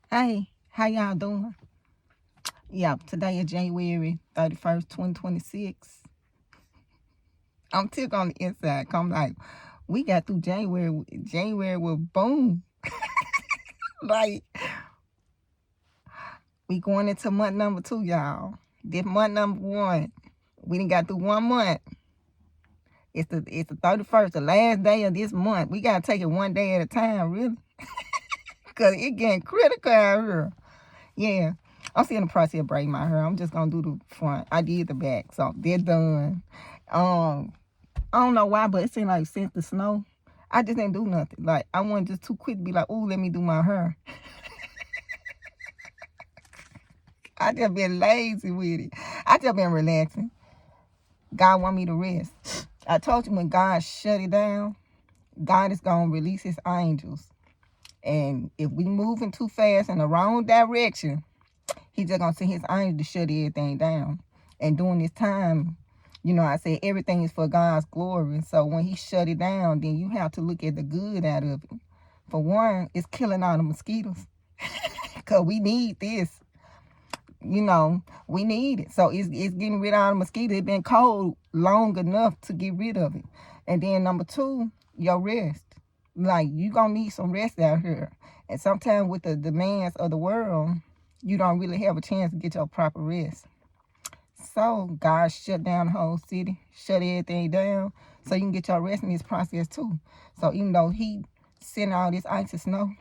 Hey, how y'all doing? Yeah, today is January 31st, 2026. I'm tick on the inside. I'm like, we got through January. January was boom. Like, we going into month number 2, y'all. This month number 1. We done got through 1 month. It's the 31st, the last day of this month. We gotta take it one day at a time, really. Cause it getting critical out here. Yeah. I'm still in the process of braiding my hair. I'm just gonna do the front. I did the back, so they're done. I don't know why, but it seemed like since the snow, I just didn't do nothing. Like I wasn't just too quick to be like, "Ooh, let me do my hair." I just been lazy with it. I just been relaxing. God want me to rest. I told you when God shut it down, God is gonna release His angels, and if we moving too fast in the wrong direction, He just gonna send His angels to shut everything down. And during this time, I said everything is for God's glory. So when He shut it down, then you have to look at the good out of it. For one, it's killing all the mosquitoes. Because we need this. We need it. So it's getting rid of all the mosquitoes. It's been cold long enough to get rid of it. And then number 2, your rest. Like, you going to need some rest out here. And sometimes with the demands of the world, you don't really have a chance to get your proper rest. So God shut down the whole city, shut everything down, so you can get your rest in this process too. So even though He sent all this ice and snow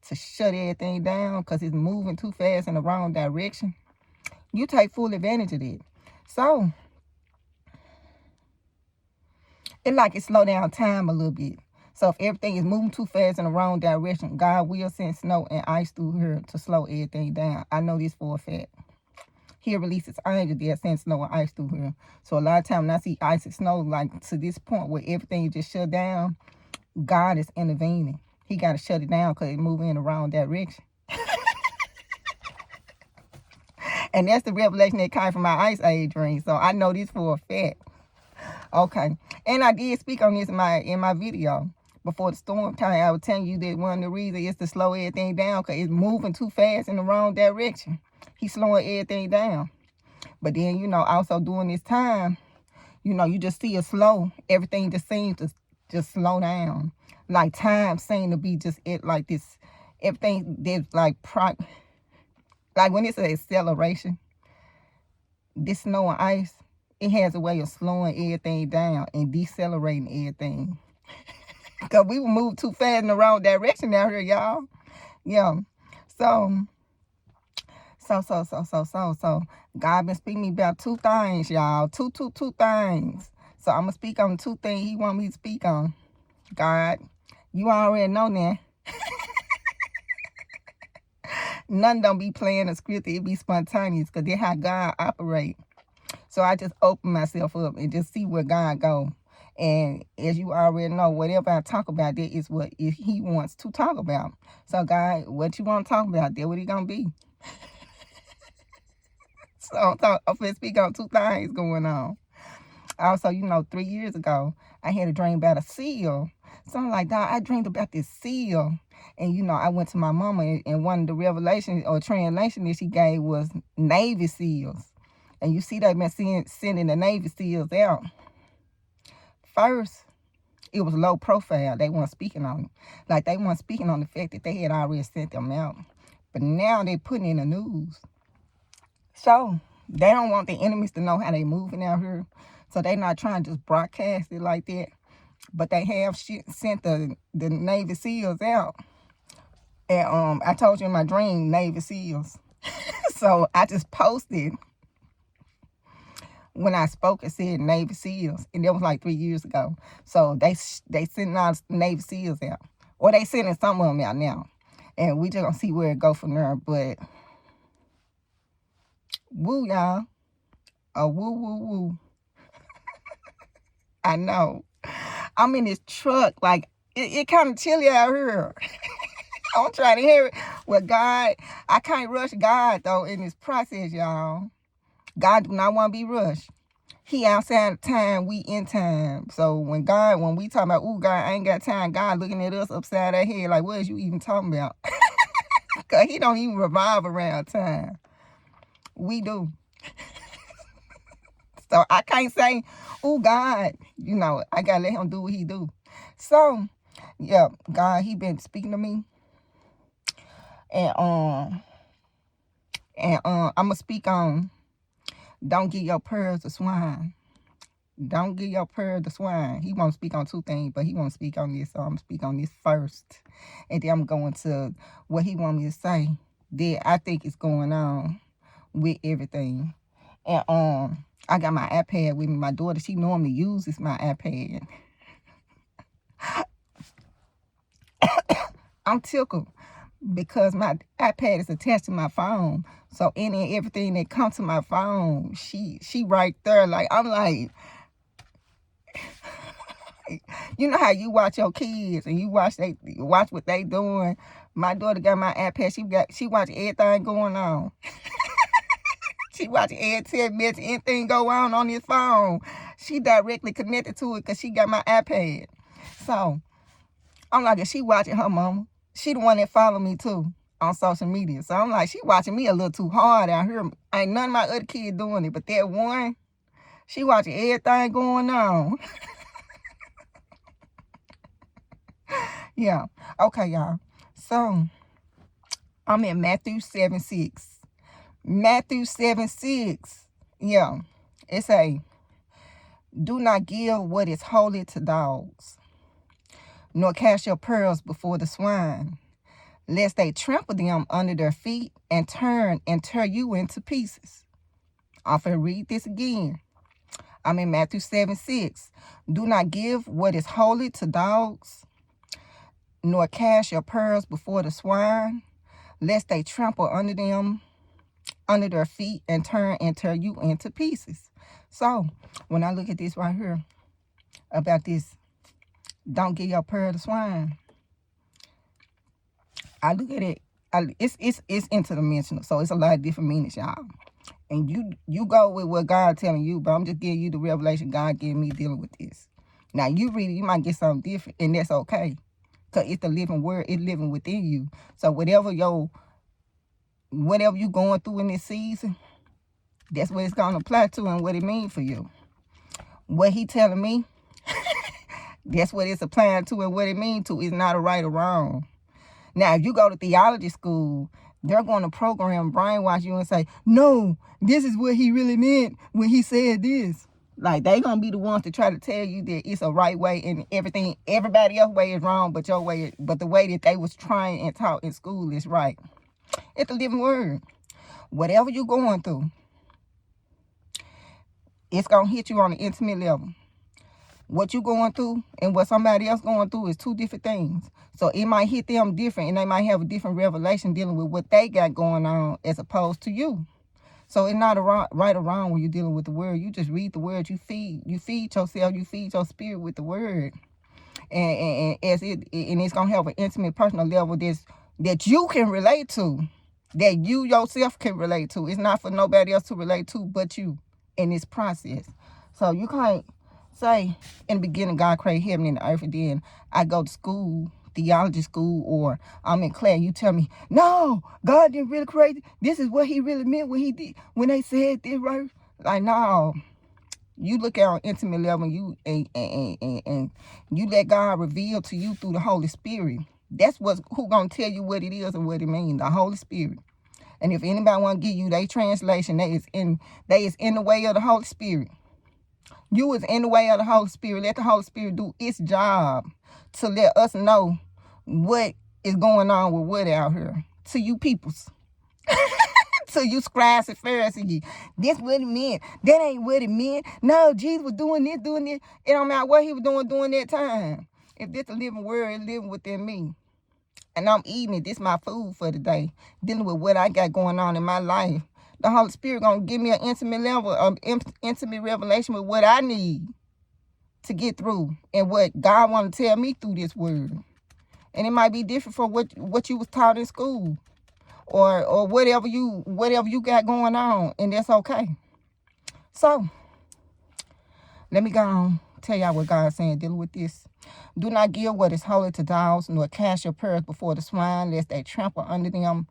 to shut everything down because it's moving too fast in the wrong direction, you take full advantage of it. So it's like it slow down time a little bit. So if everything is moving too fast in the wrong direction, God will send snow and ice through here to slow everything down. I know this for a fact. He'll release His angel there, send snow and ice through here. So a lot of times when I see ice and snow, like to this point where everything is just shut down, God is intervening. He got to shut it down because it's moving in the wrong direction. And that's the revelation that came from my Ice Age dream. So I know this for a fact. Okay. And I did speak on this in my video. Before the storm came, I was telling you that one of the reasons is to slow everything down because it's moving too fast in the wrong direction. He's slowing everything down. But then, also during this time, you just see it slow. Everything just seems to just slow down. Like time seems to be just it like this. Everything there's like when it's an acceleration, this snow and ice, it has a way of slowing everything down and decelerating everything. Because we will move too fast in the wrong direction out here, y'all. Yeah. So God been speaking to me about 2 things, y'all. Two things. So I'm going to speak on 2 things He want me to speak on. God, you already know now. None don't be playing a script. It be spontaneous because that's how God operate. So I just open myself up and just see where God go. And as you already know, whatever I talk about, that is what He wants to talk about. So God, what you want to talk about, that's what He gonna be. So I'm going to speak on 2 things going on. Also, 3 years ago, I had a dream about a seal. So I'm like, dog, I dreamed about this seal. And, I went to my mama, and one of the revelations or translation that she gave was Navy SEALs. And you see they've been sending the Navy SEALs out. First, it was low profile. They weren't speaking on it. Like, they weren't speaking on the fact that they had already sent them out. But now they're putting in the news. So they don't want the enemies to know how they moving out here. So they're not trying to just broadcast it like that. But they have sent the Navy SEALs out. And I told you in my dream, Navy SEALs. So I just posted when I spoke, it said Navy SEALs. And that was like 3 years ago. So they sent out Navy SEALs out. Or they sending some of them out now. And we just going to see where it go from there. But woo, y'all. Oh, woo. I know. I'm in this truck. Like, it kind of chilly out here. I'm trying to hear it. Well, God, I can't rush God, though, in this process, y'all. God do not want to be rushed. He outside of time, we in time. So when we talking about, ooh, God, I ain't got time, God looking at us upside our head like, what is you even talking about? Because he don't even revolve around time. We do. So I can't say, oh, God, I got to let him do what he do. So, yeah, God, he been speaking to me. And I'm going to speak on, don't give your pearls to swine. Don't give your pearl to swine. He won't speak on two things, but he won't speak on this. So I'm going to speak on this first. And then I'm going to what he want me to say that I think is going on with everything. And I got my iPad with me. My daughter, she normally uses my iPad. I'm tickled because my iPad is attached to my phone. So any and everything that comes to my phone, she right there. Like, I'm like, you know how you watch your kids and you watch what they doing. My daughter got my iPad. She watch everything going on. She watch every 10 minutes, anything go on his phone. She directly connected to it because she got my iPad. So I'm like, if she watching her mama, she the one that follow me too on social media. So I'm like, she watching me a little too hard out here. Ain't none of my other kids doing it, but that one, she watching everything going on. Yeah. Okay, y'all. So I'm in Matthew 7:6. Matthew 7:6. Yeah. It say, do not give what is holy to dogs, nor cast your pearls before the swine, lest they trample them under their feet and turn and tear you into pieces. I'm going to read this again. I'm in Matthew 7:6. Do not give what is holy to dogs, nor cast your pearls before the swine, lest they trample under their feet and turn and tear you into pieces. So when I look at this right here about this, don't give your pearl to swine, I look at it. It's interdimensional, so it's a lot of different meanings, y'all. And you go with what God telling you, but I'm just giving you the revelation God gave me dealing with this. Now you read it, you might get something different, and that's okay, because it's the living word. It's living within you. So whatever you going through in this season, that's what it's going to apply to and what it means for you. What he telling me, that's what it's applying to and what it means to. Is not a right or wrong. Now, if you go to theology school, they're going to program brainwash you and say, no, this is what he really meant when he said this. Like, they going to be the ones to try to tell you that it's a right way and everybody else's way is wrong, but the way that they was trying and taught in school is right. It's the living word. Whatever you're going through, it's going to hit you on an intimate level. What you going through and what somebody else going through is two different things. So it might hit them different, and they might have a different revelation dealing with what they got going on as opposed to you. So it's not a right or wrong when you're dealing with the word. You just read the word. You feed yourself. You feed your spirit with the word, and it's gonna have an intimate, personal level that you can relate to, that you yourself can relate to. It's not for nobody else to relate to but you in this process. So you can't say in the beginning God created heaven and the earth, and then I go to school, theology school, or I'm in class, you tell me, no, God didn't really create it. This is what he really meant when they said this, right? Like, no. You look at an intimate level, and you let God reveal to you through the Holy Spirit. That's who gonna tell you what it is and what it means, the Holy Spirit. And if anybody want to give you their translation, they is in the way of the Holy Spirit. You is in the way of the Holy Spirit. Let the Holy Spirit do its job to let us know what is going on with what out here. To you peoples. To you scribes and Pharisees. This what it meant. That ain't what it meant. No, Jesus was doing this. It don't matter what he was doing during that time. If this a living word, it's living within me. And I'm eating it. This is my food for the day. Dealing with what I got going on in my life. The Holy Spirit going to give me an intimate level of intimate revelation with what I need to get through and what God want to tell me through this word. And it might be different from what you was taught in school or whatever you got going on, and that's okay. So let me go on tell y'all what God's saying dealing with this. Do not give what is holy to dogs, nor cast your pearls before the swine, lest they trample under them,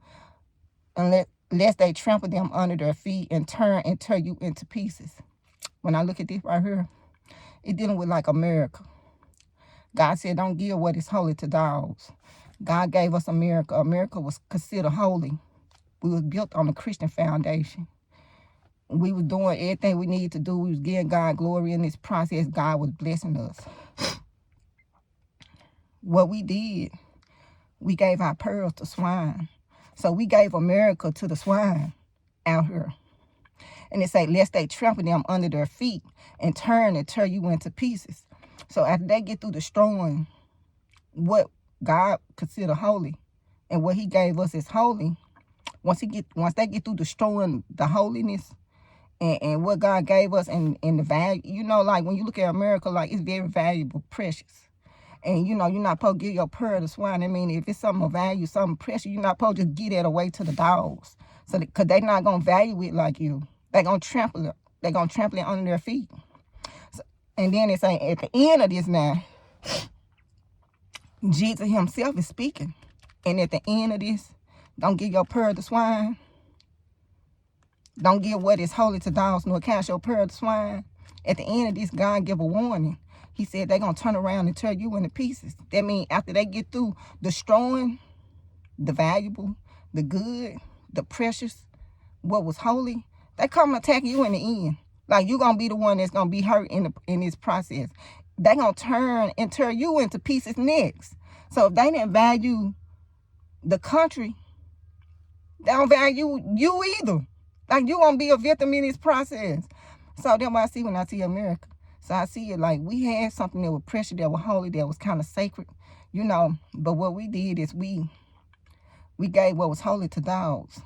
lest they trample them under their feet and turn and tear you into pieces. When I look at this right here, it's dealing with like America. God said, don't give what is holy to dogs. God gave us America. America was considered holy. We was built on a Christian foundation. We was doing everything we needed to do. We was giving God glory in this process. God was blessing us. What we did, we gave our pearls to swine. So we gave America to the swine out here. And it say, lest they trample them under their feet and turn and tear you into pieces. So after they get through destroying what God considered holy and what he gave us is holy, once they get through destroying the holiness and what God gave us and the value, like when you look at America, like it's very valuable, precious. And you're not supposed to give your pearl to swine. I mean, if it's something of value, something precious, you're not supposed to just give that away to the dogs. So because they're not gonna value it like you. They're gonna trample it. They're gonna trample it under their feet. So, and then it's saying at the end of this now, Jesus himself is speaking. And at the end of this, don't give your pearl to swine. Don't give what is holy to dogs, nor cast your pearl to swine. At the end of this, God give a warning. He said they're going to turn around and tear you into pieces. That means after they get through destroying the valuable, the good, the precious, what was holy, they come attack you in the end. Like you're going to be the one that's going to be hurt in this process. They're going to turn and tear you into pieces next. So if they didn't value the country, they don't value you either. Like you're going to be a victim in this process. So that's what I see when I see America. So I see it like we had something that was precious, that was holy, that was kind of sacred, But what we did is we gave what was holy to dogs.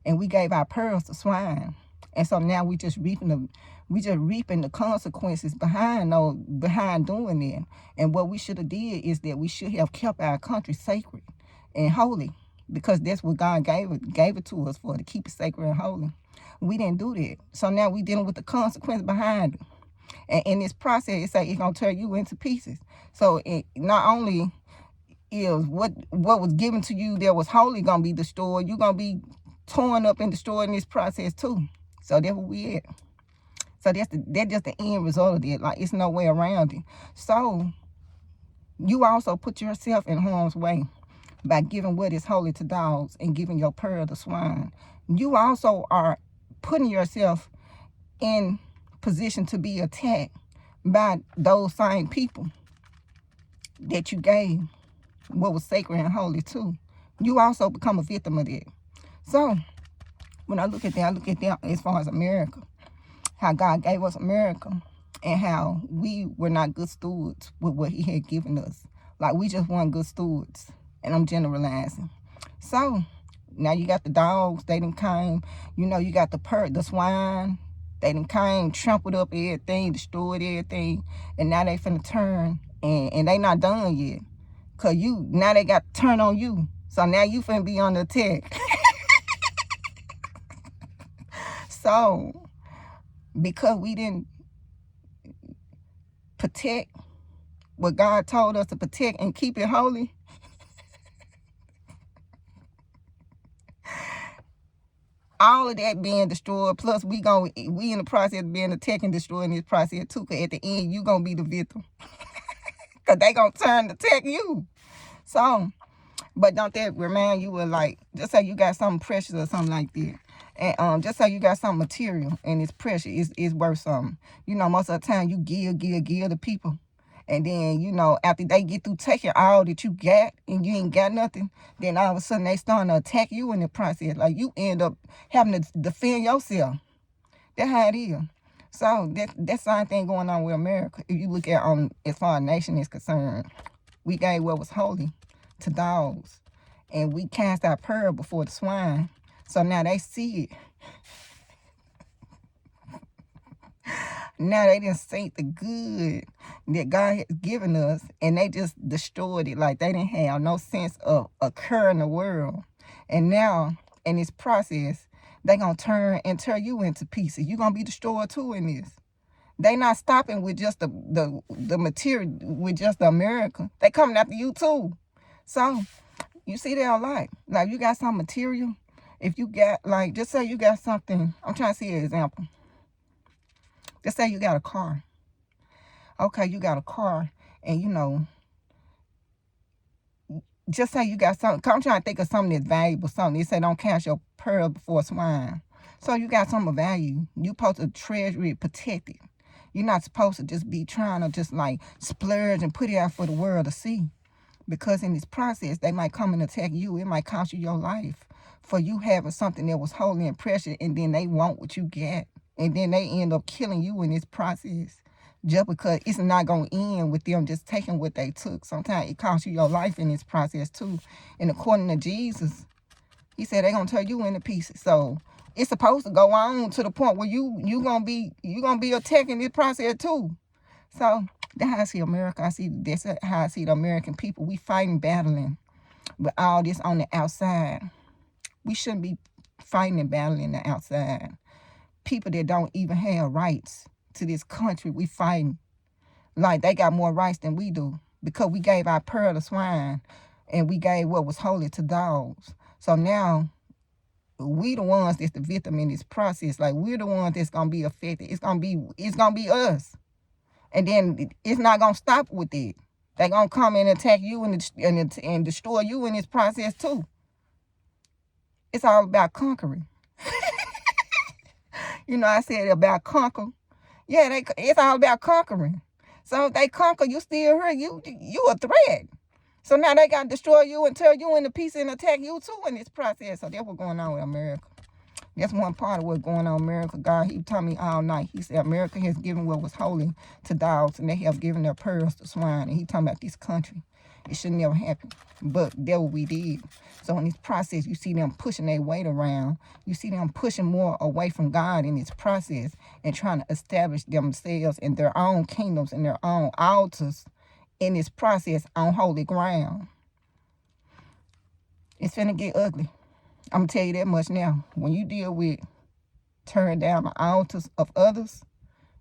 And we gave our pearls to swine. And so now we just reaping the consequences behind doing that. And what we should have did is that we should have kept our country sacred and holy. Because that's what God gave it to us for, to keep it sacred and holy. We didn't do that. So now we dealing with the consequence behind it. And in this process, it say it's going to tear you into pieces. So it not only is what was given to you that was holy going to be destroyed, you're going to be torn up and destroyed in this process too. So that's what we at. So that's just the end result of it. Like, it's no way around it. So you also put yourself in harm's way by giving what is holy to dogs and giving your pearl to swine. You also are putting yourself in position to be attacked by those same people that you gave what was sacred and holy to. You also become a victim of that. So when I look at that as far as America, how God gave us America and how we were not good stewards with what he had given us. Like we just weren't good stewards. And I'm generalizing. So now you got the dogs, they done came, you got the swine, they done came, trampled up everything, destroyed everything, and now they finna turn, and they not done yet. Cause now they got to turn on you. So now you finna be on the attack. So, because we didn't protect what God told us to protect and keep it holy, all of that being destroyed, plus we in the process of being attacked and destroyed in this process too, because at the end, you going to be the victim. Because they going to turn to attack you. So, but don't that remind you of, like, just say you got something precious or something like that. And just say you got something material and it's precious, it's worth something. Most of the time you give to people. And then, after they get through taking all that you got and you ain't got nothing, then all of a sudden they starting to attack you in the process. Like you end up having to defend yourself. That's how it is. So that's the same thing going on with America. If you look at as far as nation is concerned, we gave what was holy to dogs. And we cast our pearl before the swine. So now they see it. Now they didn't see the good that God has given us, and they just destroyed it. Like they didn't have no sense of occurring the world. And now, in this process, they're going to turn and tear you into pieces. You're going to be destroyed too in this. They not stopping with just the material, with just the America. They coming after you too. So you see that a lot. Like, you got some material. If you got, like, just say you got something. I'm trying to see an example. Just say you got a car. Okay, you got a car, and just say you got something. I'm trying to think of something that's valuable. Something they say don't cast your pearl before swine. So you got something of value. You supposed to treasure it, protect it. You're not supposed to just be trying to just like splurge and put it out for the world to see. Because in this process, they might come and attack you. It might cost you your life for you having something that was holy and precious, and then they want what you get. And then they end up killing you in this process. Just because it's not going to end with them just taking what they took. Sometimes it costs you your life in this process too. And according to Jesus, he said they're going to tear you into pieces. So it's supposed to go on to the point where you gonna be attacking this process too. So that's how I see America. That's how I see the American people. We fighting, battling, but all this on the outside. We shouldn't be fighting and battling the outside. People that don't even have rights to this country, we fighting like they got more rights than we do, because we gave our pearl to swine and we gave what was holy to dogs. So now we the ones that's the victim in this process. Like, we're the ones that's gonna be affected. It's gonna be us. And then it's not gonna stop with it. They're gonna come and attack you and destroy you in this process too. It's all about conquering. I said about conquer. Yeah, it's all about conquering. So if they conquer, you still here. You a threat. So now they got to destroy you and tear you into pieces and attack you too in this process. So that's what's going on with America. That's one part of what's going on in America. God, he told me all night. He said America has given what was holy to dogs, and they have given their pearls to swine. And he talking about this country. It should never happen. But that's what we did. So in this process, you see them pushing their weight around. You see them pushing more away from God in this process and trying to establish themselves in their own kingdoms and their own altars in this process on holy ground. It's finna get ugly. I'm going to tell you that much now. When you deal with tearing down the altars of others,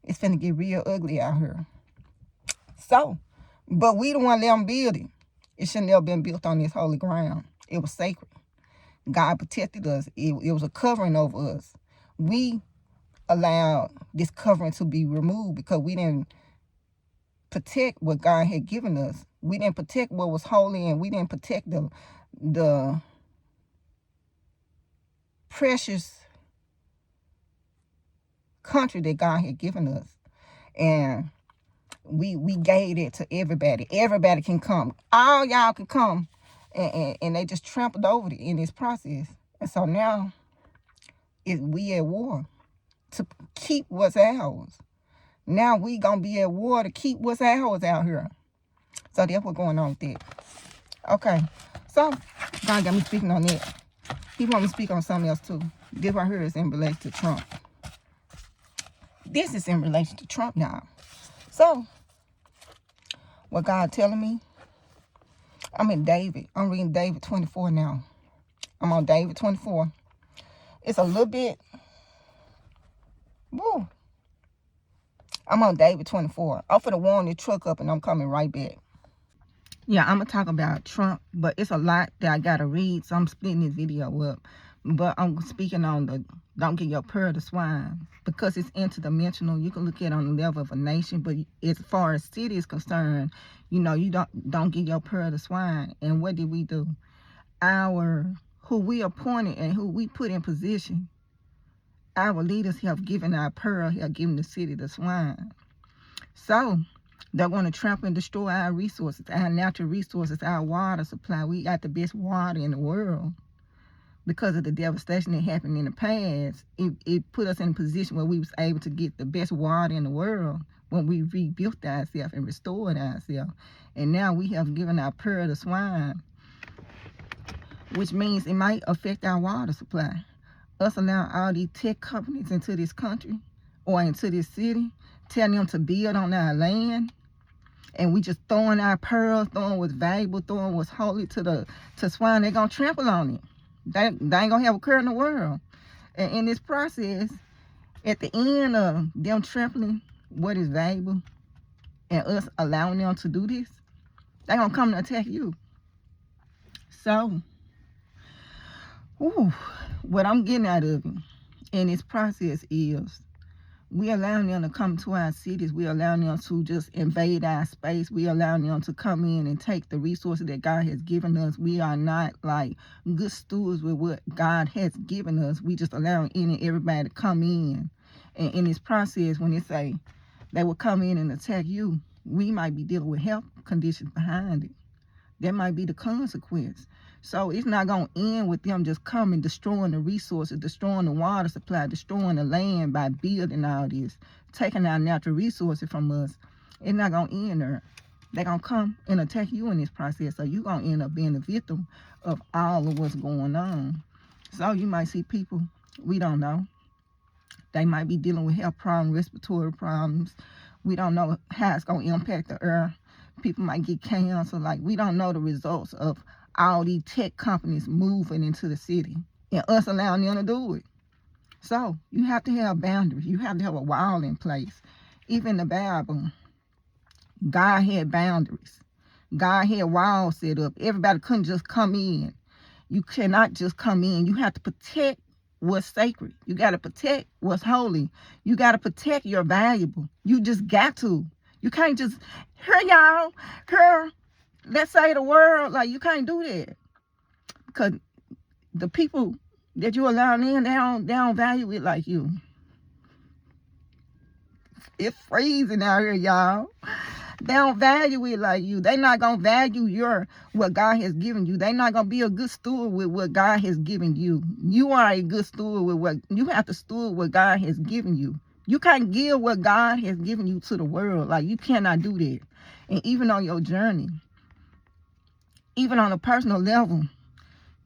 it's finna get real ugly out here. So, but we the one let them build it. It should never been built on this holy ground. It was sacred. God protected us. It was a covering over us. We allowed this covering to be removed because we didn't protect what God had given us. We didn't protect what was holy, and we didn't protect the precious country that God had given us. And we gave it to everybody. Everybody can come. All y'all can come. And they just trampled over it in this process. And so now we at war to keep what's ours. Now we gonna be at war to keep what's ours out here. So that's what's going on with that. Okay. So God got me speaking on that. He want me to speak on something else too. This right here is in relation to Trump. This is in relation to Trump now. So what God telling me, I'm in David. I'm reading David 24 now. I'm on David 24. It's a little bit, woo. I'm on David 24. I'm finna warm the truck up and I'm coming right back. Yeah, I'm going to talk about Trump, but it's a lot that I got to read, so I'm splitting this video up. But I'm speaking on the don't give your pearl to swine, because it's interdimensional. You can look at it on the level of a nation, but as far as city is concerned, you don't give your pearl to swine. And what did we do? Who we appointed and who we put in position, our leaders have given our pearl, have given the city to swine. So they're going to trample and destroy our resources, our natural resources, our water supply. We got the best water in the world. Because of the devastation that happened in the past, it put us in a position where we was able to get the best water in the world when we rebuilt ourselves and restored ourselves. And now we have given our pearl to swine, which means it might affect our water supply. Us allowing all these tech companies into this country or into this city, telling them to build on our land, and we just throwing our pearls, throwing what's valuable, throwing what's holy to swine. They're going to trample on it. They ain't going to have a care in the world. And in this process, at the end of them trampling what is valuable and us allowing them to do this, they're going to come to attack you. So, what I'm getting out of it in this process is we allowing them to come to our cities. We allowing them to just invade our space. We allowing them to come in and take the resources that God has given us. We are not like good stewards with what God has given us. We just allowing any and everybody to come in. And in this process, when they say they will come in and attack you, we might be dealing with health conditions behind it. That might be the consequence. So it's not going to end with them just coming, destroying the resources, destroying the water supply, destroying the land by building all this, taking our natural resources from us. It's not going to end there. They're going to come and attack you in this process. So you're going to end up being the victim of all of what's going on. So you might see people, we don't know. They might be dealing with health problems, respiratory problems. We don't know how it's going to impact the earth. People might get cancer. Like, we don't know the results of all these tech companies moving into the city and us allowing them to do it. So you have to have boundaries. You have to have a wall in place. Even the Bible, God had boundaries. God had walls set up. Everybody couldn't just come in. You cannot just come in. You have to protect what's sacred. You got to protect what's holy. You got to protect your valuable. You just got to. You can't just, here y'all, here, let's say the world, like, you can't do that. Because the people that you allow in, they don't value it like you. It's freezing out here, y'all. They don't value it like you. They're not going to value what God has given you. They're not going to be a good steward with what God has given you. You are a good steward with what, you have to steward what God has given you. You can't give what God has given you to the world. Like, you cannot do that. And even on your journey, even on a personal level,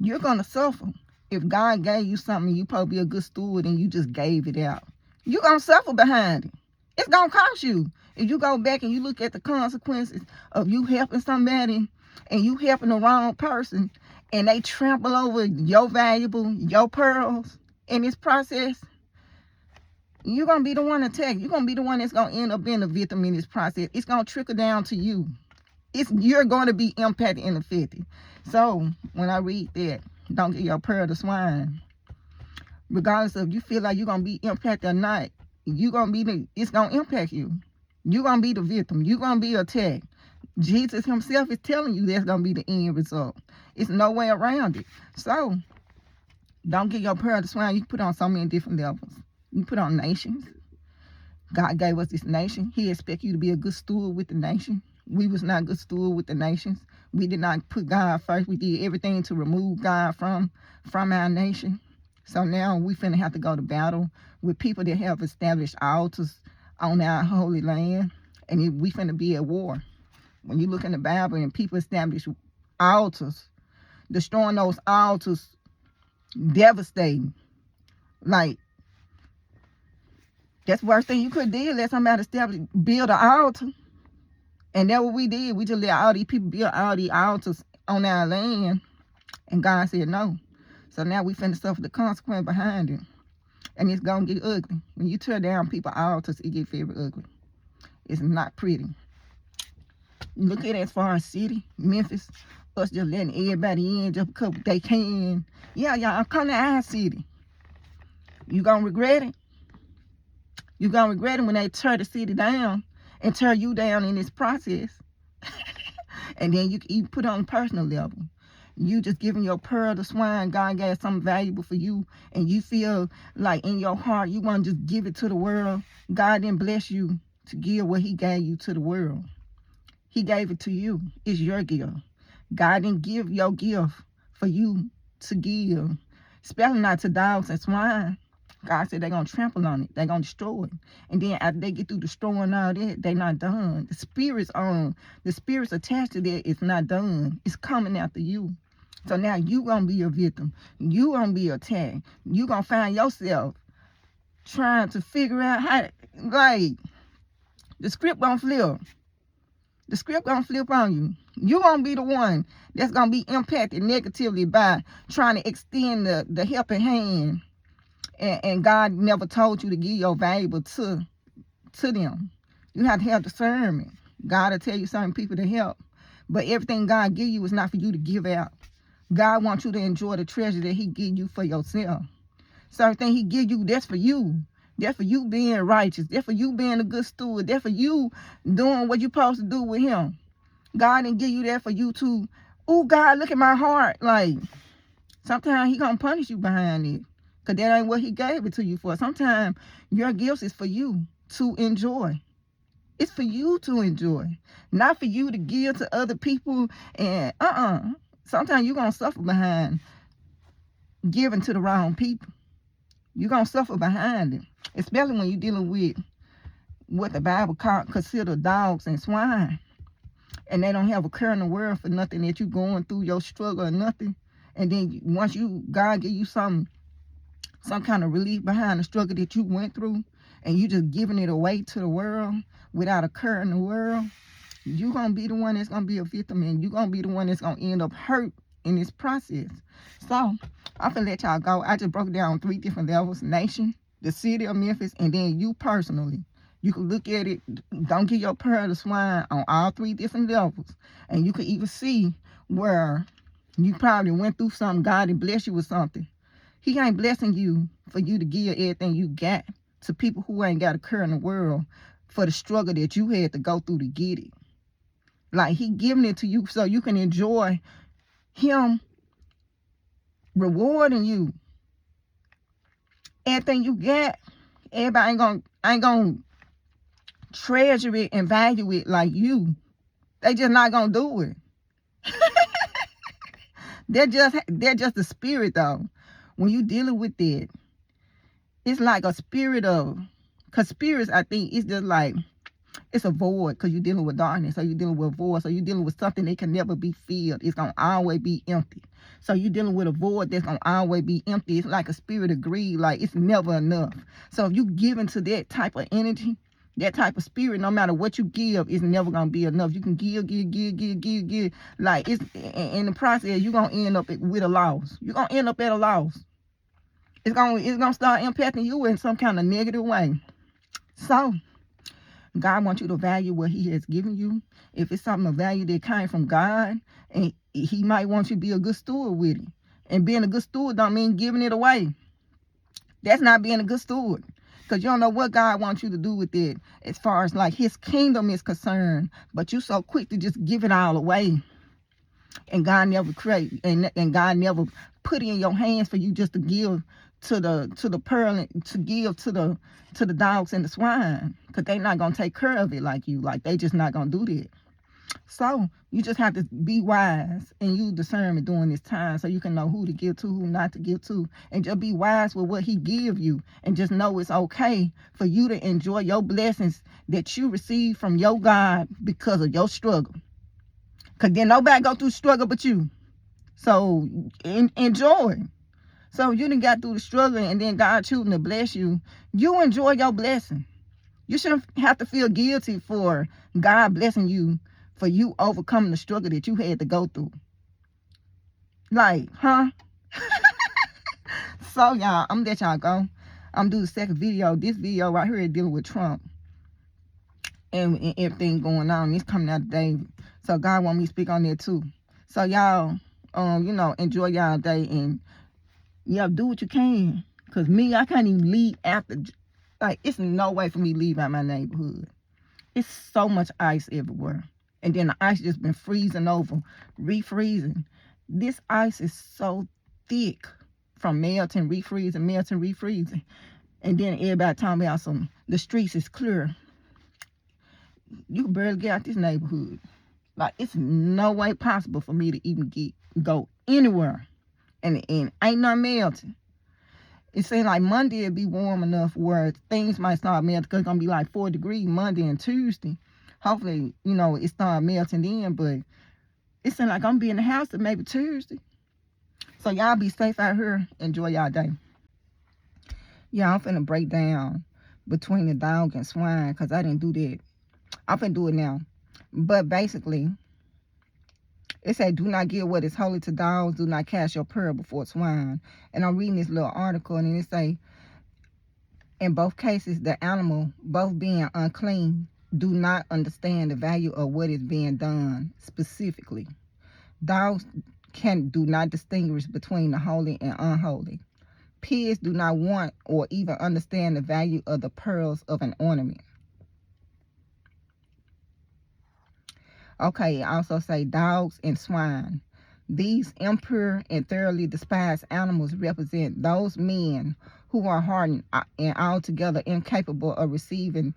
you're going to suffer. If God gave you something, you probably be a good steward and you just gave it out. You're going to suffer behind it. It's going to cost you. If you go back and you look at the consequences of you helping somebody and you helping the wrong person and they trample over your valuable, your pearls in this process, you're going to be the one attacked. You're going to be the one that's going to end up being a victim in this process. It's going to trickle down to you. You're going to be impacted and affected. So when I read that, don't give your pearl to swine. Regardless of you feel like you're going to be impacted or not, it's going to impact you. You're going to be the victim. You're going to be attacked. Jesus himself is telling you that's going to be the end result. It's no way around it. So don't give your pearl to swine. You can put on so many different levels. You put on nations. God gave us this nation. He expects you to be a good steward with the nation. We was not good steward with the nations. We did not put God first. We did everything to remove God from our nation. So now we finna have to go to battle with people that have established altars on our holy land. And we finna be at war. When you look in the Bible and people establish altars, destroying those altars, devastating. Like, that's the worst thing you could do. Let somebody build an altar. And that's what we did. We just let all these people build all these altars on our land. And God said no. So now we finna suffer the consequence behind it. And it's going to get ugly. When you tear down people's altars, it get very ugly. It's not pretty. Look at it as far as city, Memphis. Us just letting everybody in just because they can. Yeah, y'all, come to our city. You going to regret it. You're going to regret it when they tear the city down and tear you down in this process. And then you put it on a personal level. You just giving your pearl to swine. God gave something valuable for you. And you feel like in your heart, you want to just give it to the world. God didn't bless you to give what he gave you to the world. He gave it to you. It's your gift. God didn't give your gift for you to give. Especially not to dogs and swine. God said they're going to trample on it. They're going to destroy it. And then after they get through destroying all that, they're not done. The spirits attached to that is not done. It's coming after you. So now you going to be a victim. You going to be attacked. You going to find yourself trying to figure out how, like, the script going to flip. The script going to flip on you. You going to be the one that's going to be impacted negatively by trying to extend the helping hand. And God never told you to give your valuable to to them. You have to have discernment. God will tell you certain people to help. But everything God give you is not for you to give out. God wants you to enjoy the treasure that he give you for yourself. Certain thing he give you, that's for you. That's for you being righteous. That's for you being a good steward. That's for you doing what you're supposed to do with him. God didn't give you that for you to, oh, God, look at my heart. Like, sometimes he going to punish you behind it. Because that ain't what he gave it to you for. Sometimes your gifts is for you to enjoy. It's for you to enjoy. Not for you to give to other people. And sometimes you're going to suffer behind giving to the wrong people. You're going to suffer behind it. Especially when you're dealing with what the Bible consider dogs and swine. And they don't have a care in the world for nothing that you're going through, your struggle or nothing. And then once God give you some kind of relief behind the struggle that you went through, and you just giving it away to the world without a care in the world, you're going to be the one that's going to be a victim, and you're going to be the one that's going to end up hurt in this process. So, I'm going to let y'all go. I just broke it down on 3 different levels: nation, the city of Memphis, and then you personally. You can look at it. Don't get your pearl of swine on all 3 different levels. And you can even see where you probably went through something. God and bless you with something. He ain't blessing you for you to give everything you got to people who ain't got a care in the world for the struggle that you had to go through to get it. Like, he giving it to you so you can enjoy him rewarding you. Everything you got, everybody ain't gonna treasure it and value it like you. They just not gonna do it. they're just the spirit though. When you dealing with it, it's like a spirit of, because spirits, I think, it's just like, it's a void, because you're dealing with darkness, so you're dealing with a void, so you're dealing with something that can never be filled. It's gonna always be empty. So you're dealing with a void that's gonna always be empty. It's like a spirit of greed, like it's never enough. So if you give into that type of energy, that type of spirit, no matter what you give, it's never gonna be enough. You can give. Like, it's in the process, you're gonna end up with a loss. You're gonna end up at a loss. It's gonna start impacting you in some kind of negative way. So God wants you to value what he has given you. If it's something of value that came from God, and he might want you to be a good steward with it. And being a good steward don't mean giving it away. That's not being a good steward. Because you don't know what God wants you to do with it as far as like his kingdom is concerned. But you so quick to just give it all away. And God never create, and God never put it in your hands for you just to give to the pearl, to give to the dogs and the swine, because they're not gonna take care of it like you. Like, they just not gonna do that. So you just have to be wise and use discernment during this time, so you can know who to give to, who not to give to, and just be wise with what he give you, and just know it's okay for you to enjoy your blessings that you receive from your God because of your struggle. Because then nobody go through struggle but you. So enjoy. So you done got through the struggle, and then God choosing to bless you. You enjoy your blessing. You shouldn't have to feel guilty for God blessing you, for you overcoming the struggle that you had to go through. Like, huh? So, y'all, I'm going to let y'all go. I'm going to do the second video. This video right here is dealing with Trump and everything going on. It's coming out today. So God want me to speak on that too. So y'all, enjoy y'all day, and y'all do what you can. Cause me, I can't even leave after. Like, it's no way for me to leave out my neighborhood. It's so much ice everywhere, and then the ice just been freezing over, refreezing. This ice is so thick from melting, refreezing, and then everybody talking about the streets is clear. You can barely get out this neighborhood. Like, it's no way possible for me to even go anywhere. And ain't nothing melting. It seems like Monday it'll be warm enough where things might start melting, because it's going to be like 4 degrees Monday and Tuesday. Hopefully, it start melting then, but it seems like I'm going to be in the house till maybe Tuesday. So y'all be safe out here. Enjoy y'all day. Yeah, I'm finna break down between the dog and swine, because I didn't do that. I'm finna do it now. But basically, it said, do not give what is holy to dogs. Do not cast your pearl before swine. And I'm reading this little article, and it say, In both cases, the animal, both being unclean, do not understand the value of what is being done specifically. Dogs do not distinguish between the holy and unholy. Pigs do not want or even understand the value of the pearls of an ornament. Okay, also say dogs and swine. These impure and thoroughly despised animals represent those men who are hardened and altogether incapable of receiving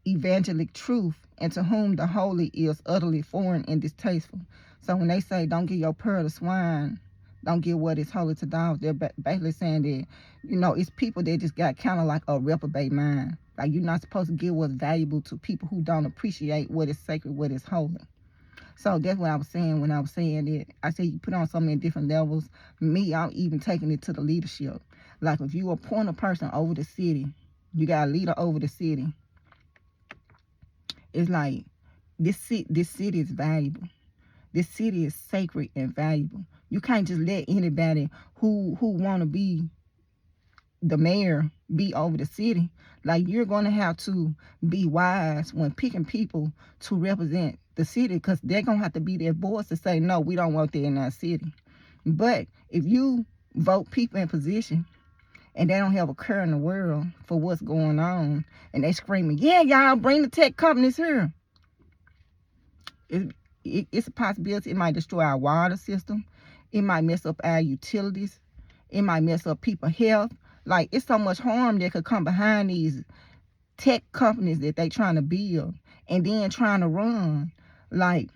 evangelic truth, and to whom the holy is utterly foreign and distasteful. So when they say don't give your pearl to swine, don't give what is holy to dogs, they're basically saying that, it's people that just got kind of like a reprobate mind. Like, you're not supposed to give what's valuable to people who don't appreciate what is sacred, what is holy. So that's what I was saying when I was saying it. I said you put on so many different levels. Me, I'm even taking it to the leadership. Like, if you appoint a person over the city, you got a leader over the city. It's like, this city is valuable. This city is sacred and valuable. You can't just let anybody who want to be the mayor be over the city. Like, you're going to have to be wise when picking people to represent the city, because they're going to have to be their voice to say, no, we don't want that in our city. But if you vote people in position and they don't have a care in the world for what's going on, and they screaming, yeah, y'all, bring the tech companies here, it's a possibility it might destroy our water system. It might mess up our utilities. It might mess up people's health. Like, it's so much harm that could come behind these tech companies that they trying to build and then trying to run. Like,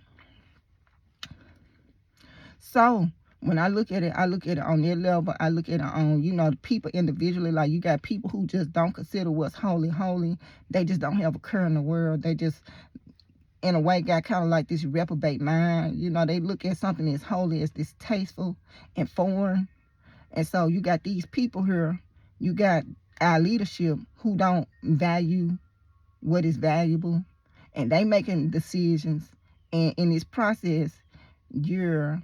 so when I look at it on their level. I look at it on, the people individually. Like, you got people who just don't consider what's holy. They just don't have a care in the world. They just, in a way, got kind of like this reprobate mind. They look at something as holy as distasteful and foreign. And so you got these people here. You got our leadership who don't value what is valuable, and they making decisions. And in this process, you're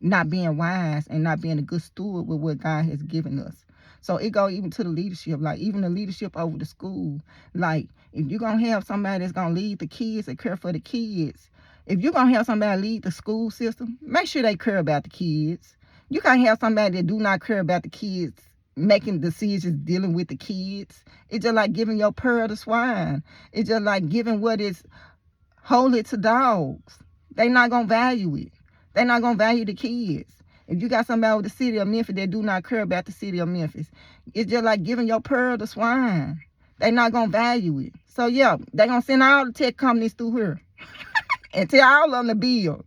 not being wise and not being a good steward with what God has given us. So it go even to the leadership, like even the leadership over the school. Like, if you're going to have somebody that's going to lead the kids and care for the kids, if you're going to have somebody lead the school system, make sure they care about the kids. You can't have somebody that do not care about the kids making decisions dealing with the kids. It's just like giving your pearl to swine. It's just like giving what is holy to dogs. They not going to value it. They're not going to value the kids. If you got somebody with the city of Memphis that do not care about the city of Memphis, it's just like giving your pearl to swine. They're not going to value it. So, yeah, they're going to send all the tech companies through here and tell all of them to build.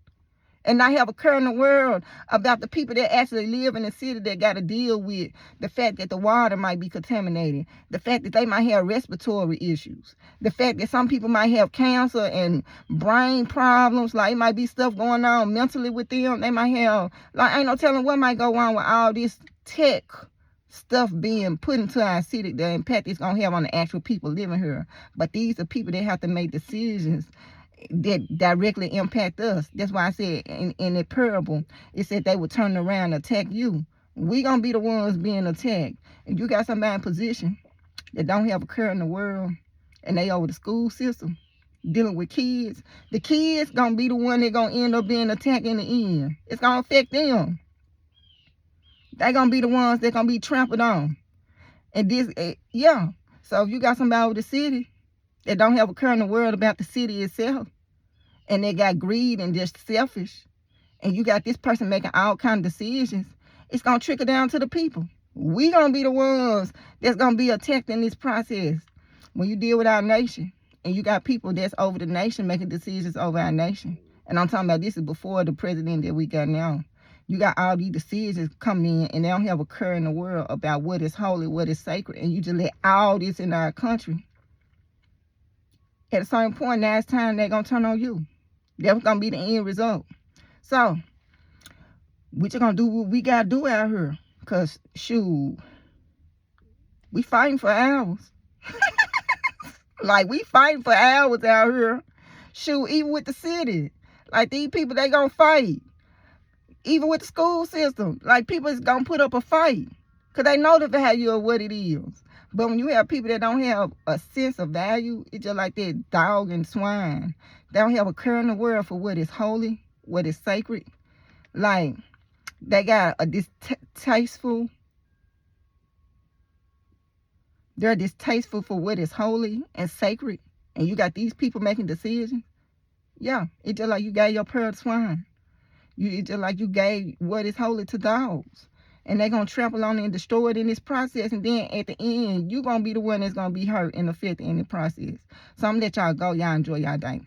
And not have a care in the world about the people that actually live in the city that got to deal with the fact that the water might be contaminated, the fact that they might have respiratory issues, the fact that some people might have cancer and brain problems. Like, it might be stuff going on mentally with them. They might have, like, ain't no telling what might go on with all this tech stuff being put into our city, the impact it's going to have on the actual people living here. But these are people that have to make decisions that directly impact us. That's why I said in the parable, it said they would turn around and attack you. We gonna be the ones being attacked. If you got somebody in position that don't have a care in the world, and they over the school system dealing with kids, the kids gonna be the one that gonna end up being attacked in the end. It's gonna affect them. They gonna be the ones that gonna be trampled on. And this, yeah. So if you got somebody over the city that don't have a care in the world about the city itself, and they got greed and just selfish, and you got this person making all kind of decisions, it's going to trickle down to the people. We going to be the ones that's going to be attacked in this process. When you deal with our nation, and you got people that's over the nation making decisions over our nation, and I'm talking about this is before the president that we got now. You got all these decisions coming in, and they don't have a care in the world about what is holy, what is sacred, and you just let all this in our country. At a certain point, now it's time they're going to turn on you. That's going to be the end result. So, we just going to do what we got to do out here. Because, shoot, we fighting for hours. Like, we fighting for hours out here. Shoot, even with the city. Like, these people, they going to fight. Even with the school system. Like, people is going to put up a fight. Because they know the value of what it is. But when you have people that don't have a sense of value, it's just like that dog and swine. They don't have a care in the world for what is holy, what is sacred. Like, they got a distasteful. They're distasteful for what is holy and sacred. And you got these people making decisions. Yeah, it's just like you gave your pearl to swine. It's just like you gave what is holy to dogs. And they're going to trample on it and destroy it in this process. And then at the end, you're going to be the one that's going to be hurt and affected in the process. So I'm going to let y'all go. Y'all enjoy y'all day.